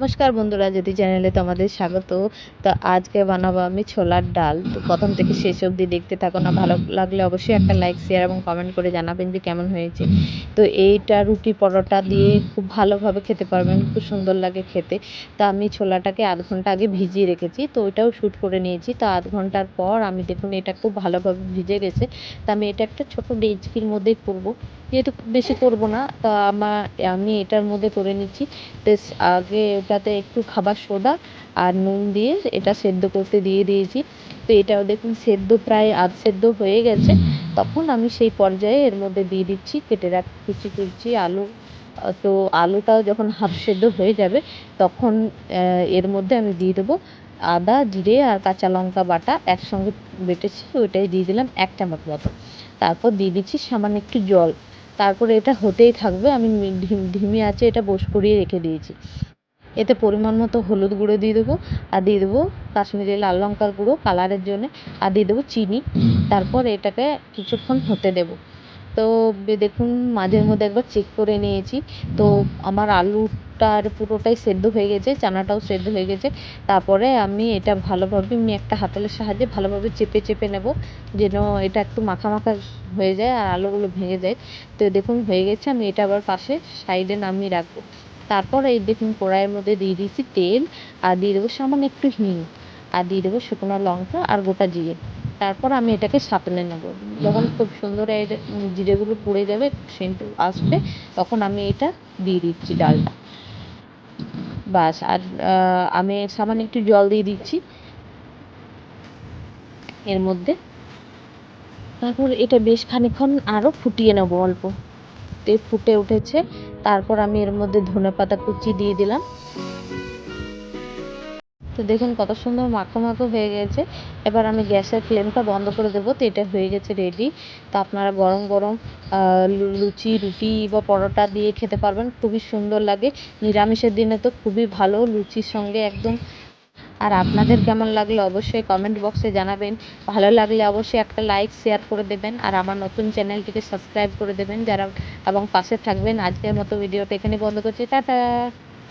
নমস্কার বন্ধুরা, জ্যোতি চ্যানেলে তোমাদের স্বাগত। তো আজকে বানাবো আমি ছোলার ডাল। তো প্রথম থেকে শেষ অবধি দেখতে থাকো। না ভালো লাগলে অবশ্যই একটা লাইক, শেয়ার এবং কমেন্ট করে জানাবেন যে কেমন হয়েছে। তো এইটা রুটি পরোটা দিয়ে খুব ভালোভাবে খেতে পারবেন, খুব সুন্দর লাগে খেতে। তো আমি ছোলাটাকে আধ ঘন্টা আগে ভিজিয়ে রেখেছি, তো ওইটাও শ্যুট করে নিয়েছি। তো আধ ঘন্টার পর আমি দেখুন এটা খুব ভালোভাবে ভিজে গেছে। তো আমি এটা একটা ছোটো ডেচকির মধ্যেই করবো, যেহেতু খুব বেশি করবো না। তো আমি এটার মধ্যে করে নিচ্ছি। বেশ আগে ওটাতে একটু খাবার সোডা আর নুন দিয়ে এটা সেদ্ধ করতে দিয়ে দিয়েছি। তো এটাও দেখুন সেদ্ধ প্রায় আধ সেদ্ধ হয়ে গেছে। তখন আমি সেই পর্যায়ে এর মধ্যে দিয়ে দিচ্ছি কেটে রাখা কুচি কুচি আলু। তো আলুটাও যখন হাফ সেদ্ধ হয়ে যাবে তখন এর মধ্যে আমি দিয়ে দেবো আদা, জিরে আর কাঁচা লঙ্কা বাটা একসঙ্গে বেটেছি, ওইটাই দিয়ে দিলাম 1 চামচ মতো। তারপর দিয়ে দিচ্ছি সামান্য একটু জল। তারপরে এটা হতেই থাকবে। আমি ধিমি আঁচে এটা করিয়ে রেখে দিয়েছি। এতে পরিমাণ মতো হলুদ গুঁড়ো দিয়ে দেবো, আর দিয়ে দেবো কাশ্মীরি লাল লঙ্কার গুঁড়ো কালারের জন্যে, আর দিয়ে দেবো চিনি। তারপর এটাকে কিছুক্ষণ হতে দেবো। তো দেখুন মাঝের মধ্যে একবার চেক করে নিয়েছি। তো আমার আলুটার পুরোটাই সেদ্ধ হয়ে গেছে, চানাটাও সেদ্ধ হয়ে গেছে। তারপরে আমি এটা ভালোভাবে একটা হাতলের সাহায্যে ভালোভাবে চেপে চেপে নেব, যেন এটা একটু মাখা মাখা হয়ে যায় আর আলুগুলো ভেঙে যায়। তো দেখুন হয়ে গেছে। আমি এটা আবার পাশে সাইডে নামিয়ে রাখবো। তারপর এই দেখুন কড়াইয়ের মধ্যে দিয়ে দিয়েছি তেল, আর দিয়ে দেবো সামান্য একটু হিং, আর দিয়ে দেবো শুকনো লঙ্কা আর গোটা জিরে। তারপর আমি এটাকে সাঁতলে নেব। যখন খুব সুন্দর এর জিরেগুলো পুড়ে যাবে, সেন্ট আসবে, তখন আমি এটা দিয়ে দিচ্ছি ডালটা। বাস। আর আমি সামান্য একটু জল দিয়ে দিচ্ছি এর মধ্যে। তারপর এটা বেশ খানিকক্ষণ আরও ফুটিয়ে নেব অল্প। ফুটে উঠেছে। তারপর আমি এর মধ্যে ধনেপাতা কুচি দিয়ে দিলাম। তো দেখুন কত সুন্দর মাখো মাখো হয়ে গেছে। এবার আমি গ্যাসের ফ্লেমটা বন্ধ করে দেবো। তো এটা হয়ে গেছে রেডি। তো আপনারা গরম গরম লুচি, রুটি বা পরোটা দিয়ে খেতে পারবেন, খুবই সুন্দর লাগে। নিরামিষের দিনে তো খুবই ভালো, লুচির সঙ্গে একদম। আর আপনাদের কেমন লাগলো অবশ্যই কমেন্ট বক্সে জানাবেন। ভালো লাগলে অবশ্যই একটা লাইক, শেয়ার করে দেবেন, আর আমার নতুন চ্যানেলটিকে সাবস্ক্রাইব করে দেবেন যারা, এবং পাশে থাকবেন। আজকের মতো ভিডিওটা এখানে বন্ধ করছি। টাটা।